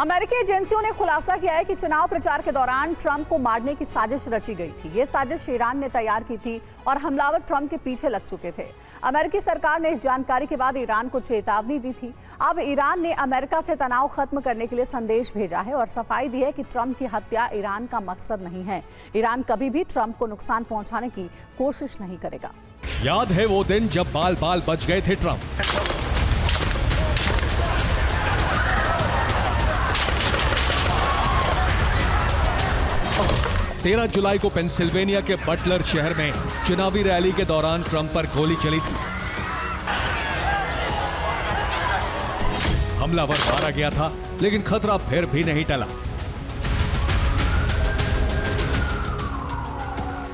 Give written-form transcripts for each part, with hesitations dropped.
अमेरिकी एजेंसियों ने खुलासा किया है कि चुनाव प्रचार के दौरान ट्रंप को मारने की साजिश रची गई थी। ये साजिश ईरान ने तैयार की थी और हमलावर ट्रंप के पीछे लग चुके थे। अमेरिकी सरकार ने इस जानकारी के बाद ईरान को चेतावनी दी थी। अब ईरान ने अमेरिका से तनाव खत्म करने के लिए संदेश भेजा है और सफाई दी है कि ट्रंप की हत्या ईरान का मकसद नहीं है। ईरान कभी भी ट्रंप को नुकसान पहुंचाने की कोशिश नहीं करेगा। याद है वो दिन जब बाल बाल बच गए थे ट्रंप। 13 जुलाई को पेंसिल्वेनिया के बटलर शहर में चुनावी रैली के दौरान ट्रंप पर गोली चली थी। हमलावर मारा गया था, लेकिन खतरा फिर भी नहीं टला,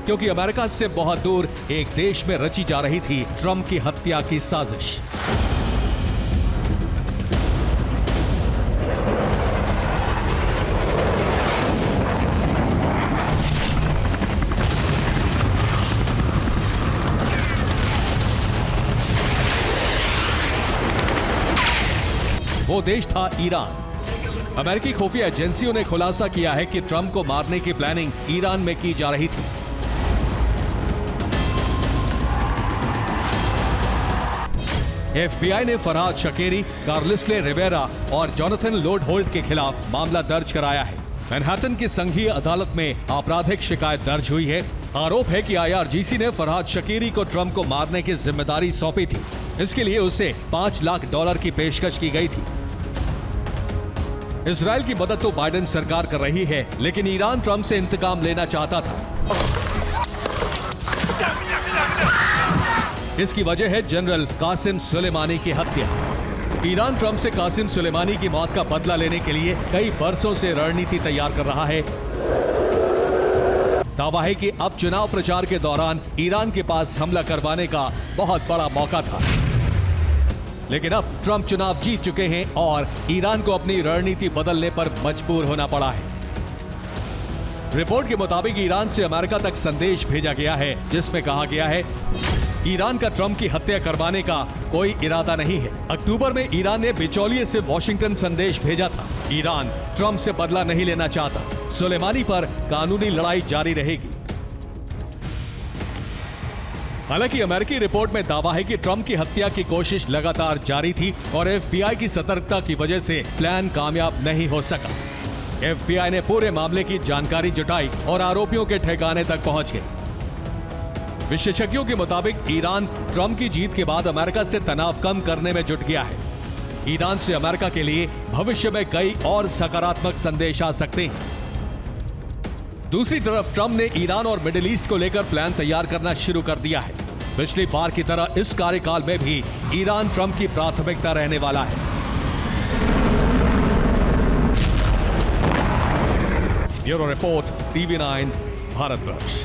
क्योंकि अमेरिका से बहुत दूर एक देश में रची जा रही थी ट्रंप की हत्या की साजिश। वो देश था ईरान। अमेरिकी खुफिया एजेंसियों ने खुलासा किया है कि ट्रंप को मारने की प्लानिंग ईरान में की जा रही थी। FBI ने फरहाद शकेरी, कार्लिस्ले रिवेरा और जोनाथन लोड होल्ट के खिलाफ मामला दर्ज कराया है। मैनहट्टन की संघीय अदालत में आपराधिक शिकायत दर्ज हुई है। आरोप है कि IRGC ने फरहाद शकेरी को ट्रंप को मारने की जिम्मेदारी सौंपी थी। इसके लिए उसे $5 लाख की पेशकश की गई थी। इजराइल की मदद तो बाइडेन सरकार कर रही है, लेकिन ईरान ट्रंप से इंतकाम लेना चाहता था। इसकी वजह है जनरल कासिम सुलेमानी की हत्या। ईरान ट्रंप से कासिम सुलेमानी की मौत का बदला लेने के लिए कई बरसों से रणनीति तैयार कर रहा है। दावा है कि अब चुनाव प्रचार के दौरान ईरान के पास हमला करवाने का बहुत बड़ा मौका था, लेकिन अब ट्रंप चुनाव जीत चुके हैं और ईरान को अपनी रणनीति बदलने पर मजबूर होना पड़ा है। रिपोर्ट के मुताबिक ईरान से अमेरिका तक संदेश भेजा गया है, जिसमें कहा गया है ईरान का ट्रंप की हत्या करवाने का कोई इरादा नहीं है। अक्टूबर में ईरान ने बिचौलिए से वॉशिंगटन संदेश भेजा था। ईरान ट्रंप से बदला नहीं लेना चाहता। सुलेमानी पर कानूनी लड़ाई जारी रहेगी। हालांकि अमेरिकी रिपोर्ट में दावा है कि ट्रंप की हत्या की कोशिश लगातार जारी थी और FBI की सतर्कता की वजह से प्लान कामयाब नहीं हो सका। FBI ने पूरे मामले की जानकारी जुटाई और आरोपियों के ठिकाने तक पहुंच गए। विशेषज्ञों के मुताबिक ईरान ट्रंप की जीत के बाद अमेरिका से तनाव कम करने में जुट गया है। ईरान से अमेरिका के लिए भविष्य में कई और सकारात्मक संदेश आ सकते हैं। दूसरी तरफ ट्रंप ने ईरान और मिडिल ईस्ट को लेकर प्लान तैयार करना शुरू कर दिया है। पिछली बार की तरह इस कार्यकाल में भी ईरान ट्रंप की प्राथमिकता रहने वाला है। Bureau report, TV9 Bharatvarsh.